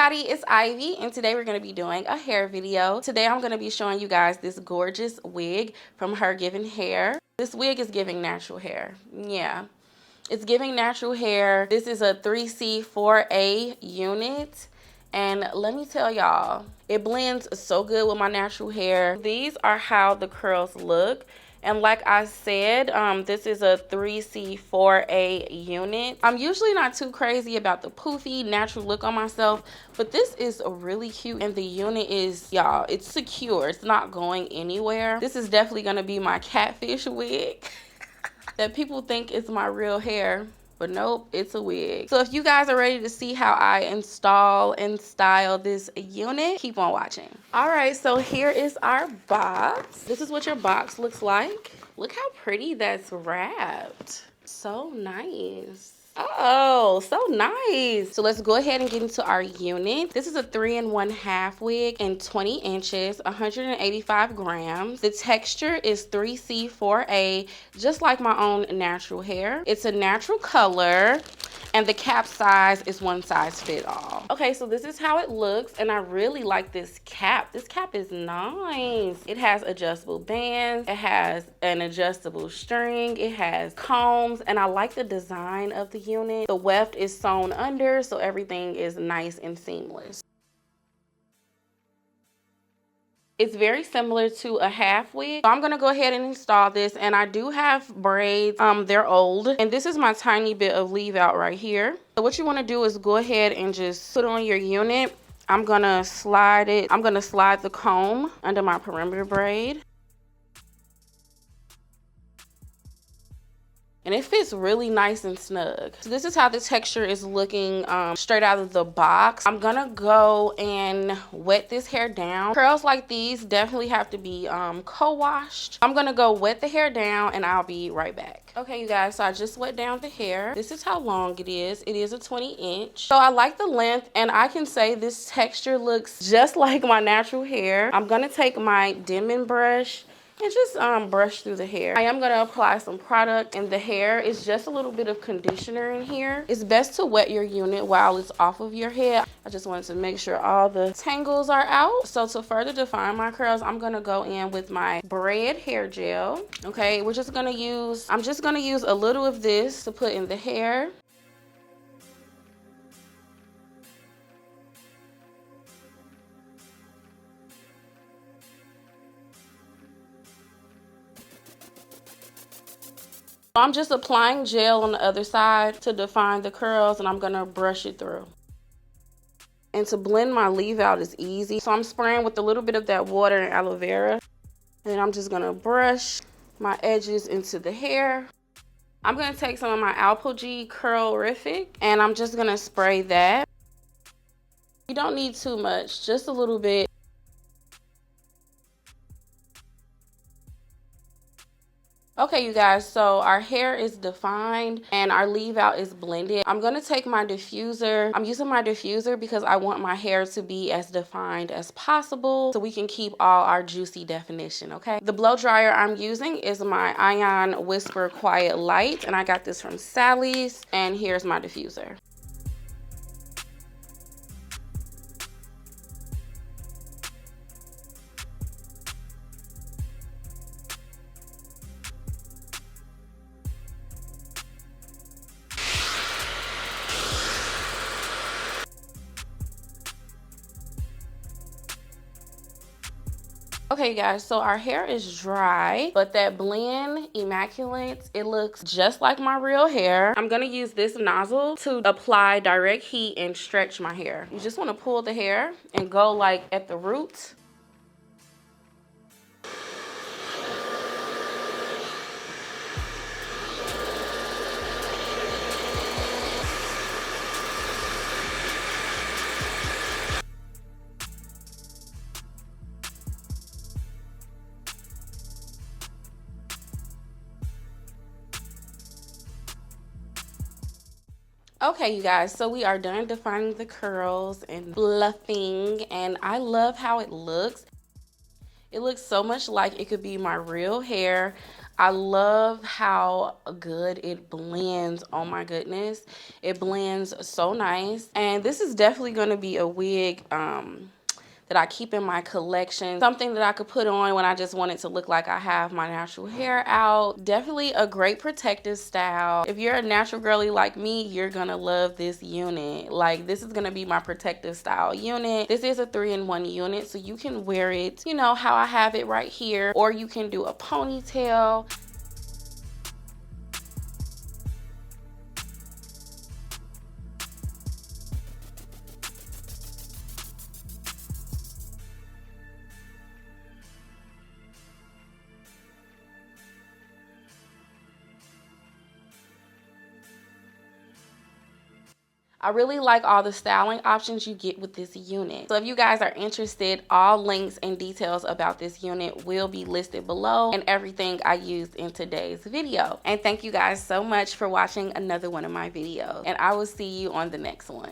everybody, it's Ivy, and today we're going to be doing a hair video. Today I'm going to be showing you guys this gorgeous wig from HerGivenHair. This wig is giving natural hair. Yeah, it's giving natural hair. This is a 3C4A unit, and let me tell y'all, it blends so good with my natural hair. These are how the curls look. And like I said, this is a 3C4A unit. I'm usually not too crazy about the poofy natural look on myself, but this is really cute, and the unit is, y'all, it's secure. It's not going anywhere. This is definitely gonna be my catfish wig that people think is my real hair. But nope, it's a wig. So if you guys are ready to see how I install and style this unit, keep on watching. All right, so here is our box. This is what your box looks like. Look how pretty that's wrapped. So nice. Oh, so nice. So let's go ahead and get into our unit. This is a 3-in-1 half wig in 20 inches, 185 grams. The texture is 3C4A, just like my own natural hair. It's a natural color, and the cap size is one size fit all. Okay, so this is how it looks, and I really like this cap. This cap is nice. It has adjustable bands, it has an adjustable string, it has combs, and I like the design of the unit. The weft is sewn under, so everything is nice and seamless. It's very similar to a half wig. So I'm gonna go ahead and install this, and I do have braids. They're old, and this is my tiny bit of leave out right here. So what you wanna do is go ahead and just put on your unit. I'm gonna slide the comb under my perimeter braid. And it fits really nice and snug. So this is how the texture is looking straight out of the box. I'm gonna go and wet this hair down. Curls like these definitely have to be co-washed. I'm gonna go wet the hair down, and I'll be right back. Okay, you guys, so I just wet down the hair. This is how long it is. It is a 20-inch. So I like the length, and I can say this texture looks just like my natural hair. I'm gonna take my Denman brush and just brush through the hair. I am gonna apply some product in the hair. It's just a little bit of conditioner in here. It's best to wet your unit while it's off of your head. I just wanted to make sure all the tangles are out. So to further define my curls, I'm gonna go in with my Braid hair gel. Okay, I'm just gonna use a little of this to put in the hair. I'm just applying gel on the other side to define the curls, and I'm gonna brush it through. And to blend my leave out is easy. So I'm spraying with a little bit of that water and aloe vera. And then I'm just gonna brush my edges into the hair. I'm gonna take some of my OMG Curlrific, and I'm just gonna spray that. You don't need too much, just a little bit. Okay, you guys, so our hair is defined and our leave out is blended. I'm gonna take my diffuser. I'm using my diffuser because I want my hair to be as defined as possible so we can keep all our juicy definition, okay? The blow dryer I'm using is my Ion Whisper Quiet Light, and I got this from Sally's, and here's my diffuser. Okay, guys, so our hair is dry, but that blend, immaculate, it looks just like my real hair. I'm gonna use this nozzle to apply direct heat and stretch my hair. You just wanna pull the hair and go like at the roots. Okay, you guys, so we are done defining the curls and fluffing, and I love how it looks. It looks so much like it could be my real hair. I love how good it blends. Oh my goodness. It blends so nice. And this is definitely going to be a wig that I keep in my collection. Something that I could put on when I just want it to look like I have my natural hair out. Definitely a great protective style. If you're a natural girly like me, you're gonna love this unit. Like, this is gonna be my protective style unit. This is a 3-in-1 unit, so you can wear it, you know, how I have it right here, or you can do a ponytail. I really like all the styling options you get with this unit. So if you guys are interested, all links and details about this unit will be listed below, and everything I used in today's video. And thank you guys so much for watching another one of my videos, and I will see you on the next one.